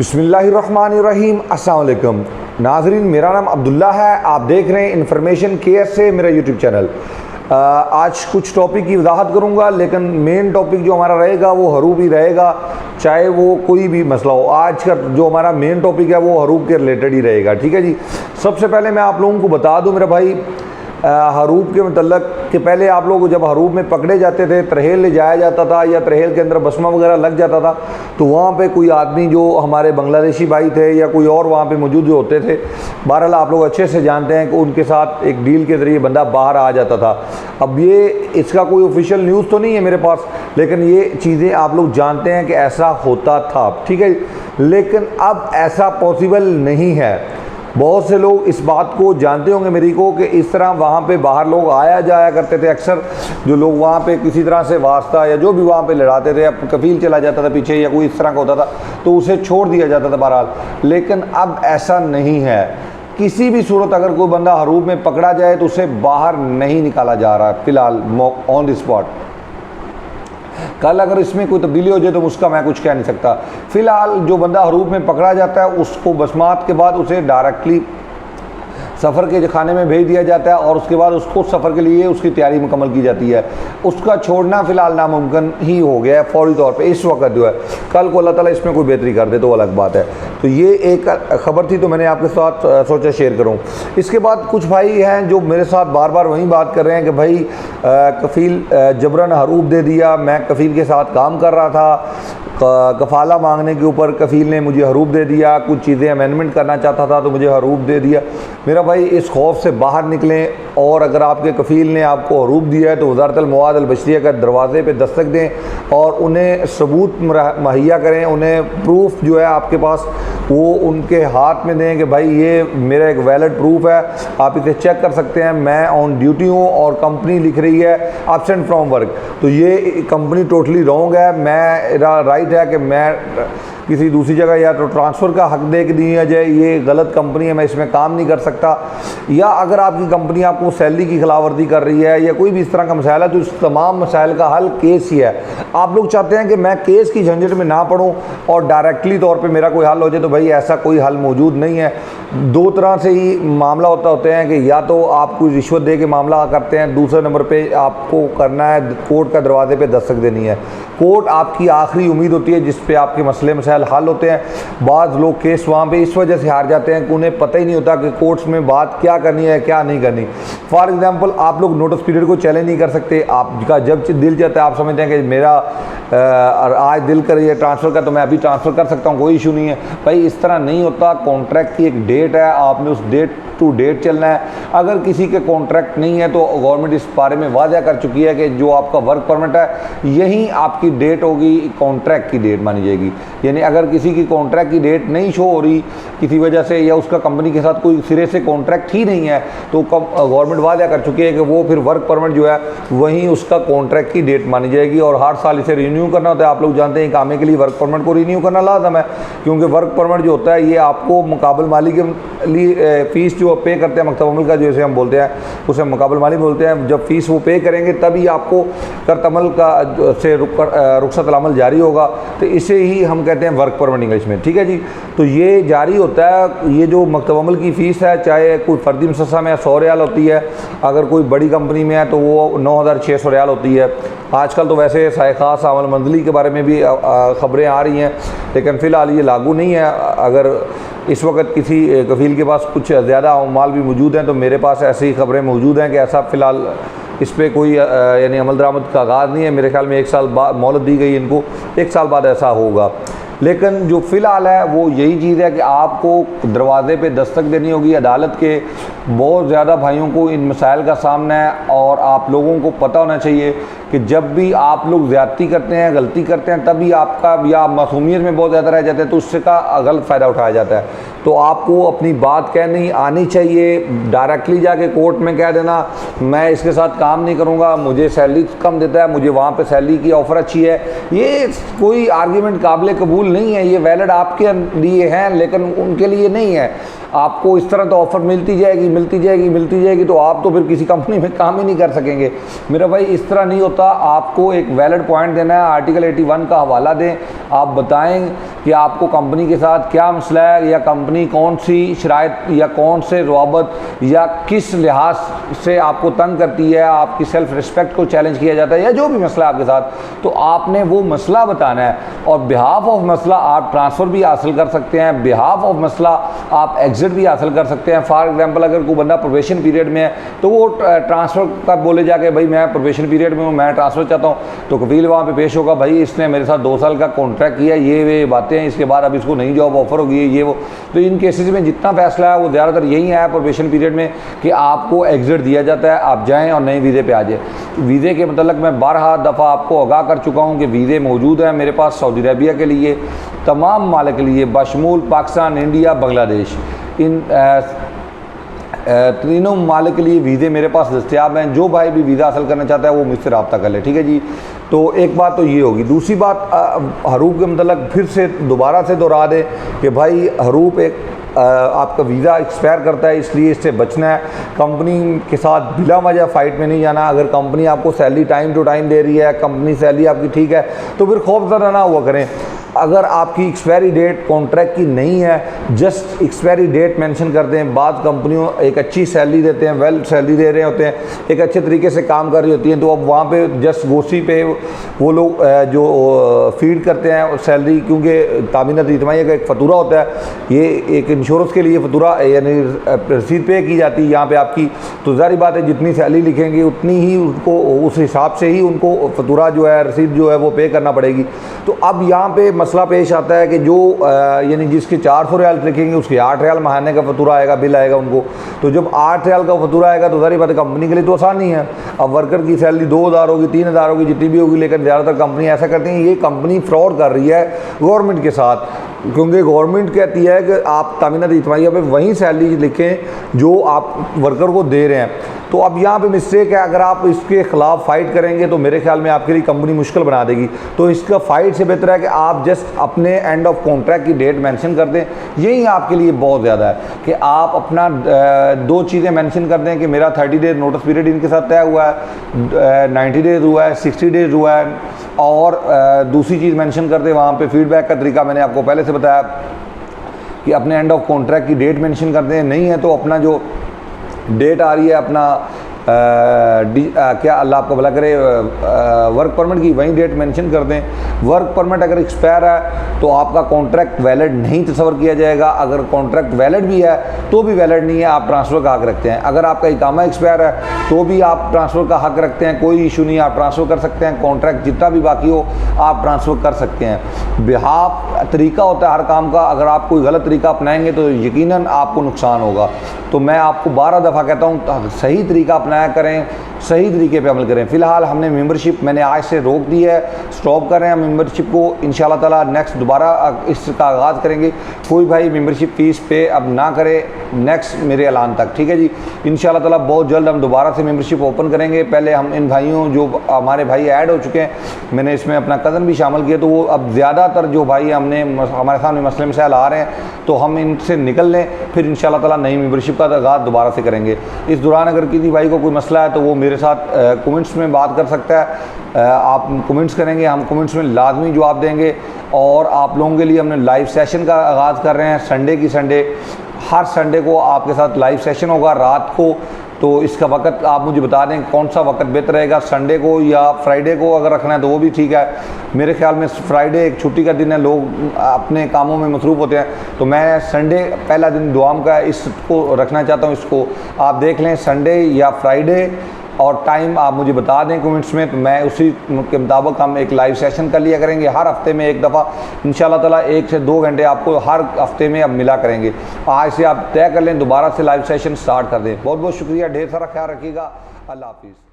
बिस्मिल्लाहिर्रहमानिर्रहीम। अस्सलाम वालेकुम नाजरीन, मेरा नाम अब्दुल्ला है। आप देख रहे हैं इन्फॉर्मेशन केयर से मेरा यूट्यूब चैनल। आज कुछ टॉपिक की वजाहत करूंगा, लेकिन मेन टॉपिक जो हमारा रहेगा वो हरूब ही रहेगा, चाहे वो कोई भी मसला हो। आज का जो हमारा मेन टॉपिक है वो हरूब के रिलेटेड ही रहेगा। ठीक है जी। सबसे पहले मैं आप लोगों को बता दूं मेरे भाई, हरूब के मतलब कि पहले आप लोग जब हरूब में पकड़े जाते थे, तरहेल ले जाया जाता था या तरहेल के अंदर बसमा वगैरह लग जाता था, तो वहाँ पे कोई आदमी जो हमारे बांग्लादेशी भाई थे या कोई और वहाँ पे मौजूद जो होते थे, बहरहाल आप लोग अच्छे से जानते हैं कि उनके साथ एक डील के ज़रिए बंदा बाहर आ जाता था। अब ये इसका कोई ऑफिशियल न्यूज़ तो नहीं है मेरे पास, लेकिन ये चीज़ें आप लोग जानते हैं कि ऐसा होता था। ठीक है, लेकिन अब ऐसा पॉसिबल नहीं है। बहुत से लोग इस बात को जानते होंगे मेरी को कि इस तरह वहाँ पे बाहर लोग आया जाया करते थे। अक्सर जो लोग वहाँ पे किसी तरह से वास्ता या जो भी वहाँ पे लड़ाते थे, अब कफील चला जाता था पीछे या कोई इस तरह का होता था तो उसे छोड़ दिया जाता था बहरहाल। लेकिन अब ऐसा नहीं है। किसी भी सूरत अगर कोई बंदा हरूब में पकड़ा जाए तो उसे बाहर नहीं निकाला जा रहा है फ़िलहाल ऑन द स्पॉट। कल अगर इसमें कोई तब्दीली हो जाए तो उसका मैं कुछ कह नहीं सकता। फ़िलहाल जो बंदा हरूब में पकड़ा जाता है उसको बसमात के बाद उसे डायरेक्टली सफ़र के खाने में भेज दिया जाता है और उसके बाद उसको सफ़र के लिए उसकी तैयारी मुकम्मल की जाती है। उसका छोड़ना फ़िलहाल नामुमकिन ही हो गया है फौरी तौर पे इस वक्त जो है। कल को अल्लाह ताला इसमें कोई बेहतरी कर दे तो अलग बात है। तो ये एक ख़बर थी, तो मैंने आपके साथ सोचा शेयर करूं। इसके बाद कुछ भाई हैं जो मेरे साथ बार बार वही बात कर रहे हैं कि भाई कफ़ील जबरन हरूब दे दिया। मैं कफ़ील के साथ काम कर रहा था, कफ़ाला मांगने के ऊपर कफ़ील ने मुझे हरूब दे दिया, कुछ चीज़ें अमेंडमेंट करना चाहता था तो मुझे हरूब दे दिया। मेरा भाई इस खौफ से बाहर निकलें, और अगर आपके कफ़ील ने आपको हरूब दिया है तो वज़ारतुल मवाद अल बशरिया का दरवाज़े पे दस्तक दें और उन्हें सबूत मुहैया करें। उन्हें प्रूफ जो है आपके पास वो उनके हाथ में दें कि भाई ये मेरा एक वैलिड प्रूफ है, आप इसे चेक कर सकते हैं, मैं ऑन ड्यूटी हूँ और कंपनी लिख रही है एब्सेंट फ्रॉम वर्क। तो ये कंपनी टोटली रॉन्ग है। मेरा राइट है कि मैं किसी दूसरी जगह या तो ट्रांसफ़र का हक दे के दिया जाए, ये गलत कंपनी है, मैं इसमें काम नहीं कर सकता। या अगर आपकी कंपनी आपको सैलरी की खिलाफवर्जी कर रही है या कोई भी इस तरह का मसाइल है तो इस तमाम मसाइल का हल केस ही है। आप लोग चाहते हैं कि मैं केस की झंझट में ना पड़ूं और डायरेक्टली तौर पे मेरा कोई हल हो जाए, तो भाई ऐसा कोई हल मौजूद नहीं है। दो तरह से ही मामला होते हैं कि या तो आप कोई रिश्वत दे के मामला करते हैं, दूसरे नंबर पर आपको करना है कोर्ट का दरवाजे पर दस्तक देनी है। कोर्ट आपकी आखिरी उम्मीद होती है जिस पे आपके मसले मसाइल हल होते हैं। बाज़ लोग केस वहाँ पे इस वजह से हार जाते हैं कि उन्हें पता ही नहीं होता कि कोर्ट्स में बात क्या करनी है क्या नहीं करनी। फॉर एग्जांपल, आप लोग नोटिस पीरियड को चैलेंज नहीं कर सकते। आपका जब दिल चाहता है, आप समझते हैं कि मेरा आज दिल कर रही है ट्रांसफ़र का तो मैं अभी ट्रांसफ़र कर सकता हूँ, कोई इशू नहीं है। भाई इस तरह नहीं होता। कॉन्ट्रैक्ट की एक डेट है, आपने उस डेट टू डेट चलना है। अगर किसी के कॉन्ट्रैक्ट नहीं है तो गवर्नमेंट इस बारे में वादा कर चुकी है कि जो आपका वर्क परमिट है यही आपकी डेट होगी, कॉन्ट्रैक्ट की डेट मानी जाएगी। यानी अगर किसी की कॉन्ट्रैक्ट की डेट नहीं शो हो रही किसी वजह से, या उसका कंपनी के साथ कोई सिरे से कॉन्ट्रैक्ट ही नहीं है, तो गवर्नमेंट वादा कर चुकी है कि वो फिर वर्क परमिट जो है वहीं उसका कॉन्ट्रैक्ट की डेट मानी जाएगी। और हर साल इसे रिन्यू करना होता है। आप लोग जानते हैं कामे के लिए वर्क परमिट को रिन्यू करना लाजम है, क्योंकि वर्क परमिट जो होता है ये आपको मुकाबल माली के लिए फ़ीस जो पे करते हैं, मकतब अमल का जैसे हम बोलते हैं उसे मुकाबल माली बोलते हैं। जब फ़ीस वो पे करेंगे तभी आपको कर्त अमल का से रुखसत अमल जारी होगा, तो इसे ही हम कहते हैं वर्क परमिट इंग्लिश में। ठीक है जी। तो ये जारी होता है। ये जो मकतब अमल की फ़ीस है, चाहे कोई फ़र्दी मुसस्सा में 100 रियाल होती है, अगर कोई बड़ी कंपनी में है तो वो 9600 रियाल होती है। आजकल तो वैसे साय ख़ास अमल मंजली के बारे में भी ख़बरें आ रही हैं, लेकिन फ़िलहाल ये लागू नहीं है। अगर इस वक्त किसी कफ़ील के पास कुछ ज़्यादा माल भी मौजूद हैं तो मेरे पास ऐसी ख़बरें मौजूद हैं कि ऐसा फ़िलहाल इस पर कोई यानी अमल दरामद का आगाज़ नहीं है। मेरे ख्याल में 1 साल बाद मोहलत दी गई इनको, 1 साल बाद ऐसा होगा। लेकिन जो फ़िलहाल है वो यही चीज़ है कि आपको दरवाज़े पे दस्तक देनी होगी अदालत के। बहुत ज़्यादा भाइयों को इन मसाइल का सामना है और आप लोगों को पता होना चाहिए कि जब भी आप लोग ज़्यादती करते हैं, गलती करते हैं, तभी आपका या मासूमियत में बहुत ज़्यादा रह जाते हैं तो उससे का गलत फ़ायदा उठाया जाता है। तो आपको अपनी बात कहनी आनी चाहिए। डायरेक्टली जाके कोर्ट में कह देना मैं इसके साथ काम नहीं करूँगा, मुझे सैलरी कम देता है, मुझे वहाँ पे सैलरी की ऑफ़र अच्छी है, ये कोई आर्ग्यूमेंट काबिल कबूल नहीं है। ये वैलिड आपके लिए हैं लेकिन उनके लिए नहीं है। आपको इस तरह तो ऑफ़र मिलती जाएगी, तो आप तो फिर किसी कंपनी में काम ही नहीं कर सकेंगे। मेरा भाई इस तरह नहीं होता। होता, आपको एक वैलिड पॉइंट देना है, आर्टिकल 81 का हवाला दें, आप बताएं कि आपको कंपनी के साथ क्या मसला है, या कंपनी कौन सी शराइत या कौन से रवाबत या किस लिहाज से आपको तंग करती है, आपकी सेल्फ रिस्पेक्ट को चैलेंज किया जाता है, या जो भी मसला है आपके साथ, तो आपने वो मसला बताना है। और बिहाफ ऑफ मसला आप ट्रांसफ़र भी हासिल कर सकते हैं, बिहाफ ऑफ मसला आप एग्जिट भी हासिल कर सकते हैं। फॉर एग्जांपल अगर कोई बंदा प्रोबेशन पीरियड में है तो वो ट्रांसफ़र का बोले जाके भाई मैं प्रोबेशन पीरियड में हूँ, मैं ट्रांसफ़र चाहता हूँ, तो कफील वहाँ पे पेश होगा, भाई इसने मेरे साथ 2 साल का कॉन्ट्रैक्ट किया, ये बातें हैं, इसके बाद अब इसको नई जॉब ऑफर होगी, ये वो। तो इन केसेस में जितना फैसला है वो ज़्यादातर यही है प्रोबेशन पीरियड में कि आपको एग्जिट दिया जाता है, आप जाएँ और नए वीज़े पर आ जाए। वीज़े के मतलब मैं 12 दफ़ा आपको आगाह कर चुका हूँ कि वीज़े मौजूद हैं मेरे पास सऊदी अरबिया के लिए, तमाम मालिक के लिए, बशमूल पाकिस्तान, इंडिया, बांग्लादेश, इन तीनों ममालिक के लिए वीज़े मेरे पास दस्तियाब हैं। जो भाई भी वीज़ा हासिल करना चाहता है वो मुझसे रब्ता कर ले, ठीक है जी। तो एक बात तो ये होगी। दूसरी बात हरूप के मतलब फिर से दोबारा से दोहरा दें कि भाई हरूप एक आपका वीज़ा एक्सपायर करता है, इसलिए इससे बचना है। कंपनी के साथ बिला वजह फ़ाइट में नहीं जाना। अगर कंपनी आपको सैलरी टाइम टू टाइम दे रही है, कंपनी सैलरी आपकी ठीक है, तो फिर खौफज़दा ना हुआ करें। अगर आपकी एक्सपायरी डेट कॉन्ट्रैक्ट की नहीं है, जस्ट एक्सपायरी डेट मेंशन कर दें। बाद कंपनियों एक अच्छी सैलरी देते हैं, वेल सैलरी दे रहे होते हैं, एक अच्छे तरीके से काम कर रही होती हैं, तो अब वहाँ पे जस्ट गोशी पे वो लोग जो फीड करते हैं सैलरी, क्योंकि तामीनत इजमाइया का एक फतूरा होता है, ये एक इंश्योरेंस के लिए फतूरा यानी रसीद पे की जाती है यहाँ पे आपकी। तो ज़ाहिर बात है जितनी सैलरी लिखेंगे उतनी ही उनको, उस हिसाब से ही उनको फतूरा जो है, रसीद जो है वो पे करना पड़ेगी। तो अब यहाँ पे मसला पेश आता है कि जो यानी जिसके 400 रियाल लिखेंगे उसके 8 रियाल महीने का फतूरा आएगा, बिल आएगा उनको। तो जब 8 रियाल का फतूरा आएगा तो ज़ाहिर बात है कंपनी के लिए तो आसान नहीं है। अब वर्कर की सैलरी 2000 होगी, 3000 होगी, जितनी भी होगी, लेकिन ज़्यादातर कंपनी ऐसा करती हैं, ये कंपनी फ्रॉड कर रही है गवर्नमेंट के साथ, क्योंकि गवर्नमेंट कहती है कि आप तामीनत इजमाइया पे वही सैलरी लिखें जो आप वर्कर को दे रहे हैं। तो अब यहाँ पे मिस्टेक है। अगर आप इसके ख़िलाफ़ फ़ाइट करेंगे तो मेरे ख्याल में आपके लिए कंपनी मुश्किल बना देगी। तो इसका फ़ाइट से बेहतर है कि आप जस्ट अपने एंड ऑफ कॉन्ट्रैक्ट की डेट मेंशन कर दें। यही आपके लिए बहुत ज़्यादा है कि आप अपना 2 चीज़ें मेंशन कर दें कि मेरा 30 डेज नोटिस पीरियड इनके साथ तय हुआ है, 90 डेज़ हुआ है, 60 डेज़ हुआ है। और दूसरी चीज़ मेंशन कर दें वहाँ पर फीडबैक का तरीका मैंने आपको पहले से बताया कि अपने एंड ऑफ कॉन्ट्रैक्ट की डेट मेंशन कर दें। नहीं है तो अपना जो डेट आ रही है अपना क्या अल्लाह आपको भला करे वर्क परमिट की, वही डेट मेंशन कर दें। वर्क परमिट अगर एक्सपायर है तो आपका कॉन्ट्रैक्ट वैलिड नहीं तस्वर किया जाएगा। अगर कॉन्ट्रैक्ट वैलिड भी है तो भी वैलिड नहीं है, आप ट्रांसफ़र का हक़ रखते हैं। अगर आपका इकामा एक्सपायर है तो भी आप ट्रांसफ़र का हक़ रखते हैं, कोई इशू नहीं, आप ट्रांसफ़र कर सकते हैं। कॉन्ट्रैक्ट जितना भी बाकी हो आप ट्रांसफ़र कर सकते हैं। बिहाफ तरीका होता है हर काम का, अगर आप कोई गलत तरीका अपनाएंगे तो यकीनन आपको नुकसान होगा। तो मैं आपको 12 दफ़ा कहता हूँ सही तरीका अपनाया करें, सही तरीके पे अमल करें। फ़िलहाल हमने मेंबरशिप मैंने आज से रोक दी है, स्टॉप कर रहे हैं मेंबरशिप को। इंशाल्लाह ताला नेक्स्ट दोबारा इसका आगाज़ करेंगे। कोई भाई मेंबरशिप फ़ीस पे अब ना करे नेक्स्ट मेरे ऐलान तक, ठीक है जी। इंशाल्लाह ताला बहुत जल्द हम दोबारा से मेंबरशिप ओपन करेंगे। पहले हम इन भाइयों जो हमारे भाई ऐड हो चुके हैं, मैंने इसमें अपना कज़न भी शामिल किया, तो वो अब ज़्यादातर जो भाई हमने हमारे सामने मसले मसाइल आ रहे हैं तो हम इनसे निकल लें, फिर इंशाल्लाह ताला नई मेंबरशिप का आगाज़ दोबारा से करेंगे। इस दौरान अगर किसी भाई को कोई मसला है तो वो मेरे साथ कमेंट्स में बात कर सकता है। आप कमेंट्स करेंगे, हम कमेंट्स में लाजमी जवाब देंगे। और आप लोगों के लिए हमने लाइव सेशन का आगाज़ कर रहे हैं संडे की संडे। हर संडे को आपके साथ लाइव सेशन होगा रात को। तो इसका वक्त आप मुझे बता दें कौन सा वक्त बेहतर रहेगा, संडे को या फ्राइडे को अगर रखना है तो वो भी ठीक है। मेरे ख्याल में फ्राइडे एक छुट्टी का दिन है, लोग अपने कामों में मसरूफ़ होते हैं, तो मैं संडे पहला दिन दुआम का इसको रखना चाहता हूँ। इसको आप देख लें संडे या फ्राइडे, और टाइम आप मुझे बता दें कमेंट्स में, तो मैं उसी के मुताबिक हम एक लाइव सेशन कर लिया करेंगे हर हफ्ते में एक दफ़ा। इंशाल्लाह ताला 1 से 2 घंटे आपको हर हफ्ते में अब मिला करेंगे। आज से आप तय कर लें, दोबारा से लाइव सेशन स्टार्ट कर दें। बहुत बहुत शुक्रिया, ढेर सारा ख्याल रखिएगा। अल्लाह हाफिज़।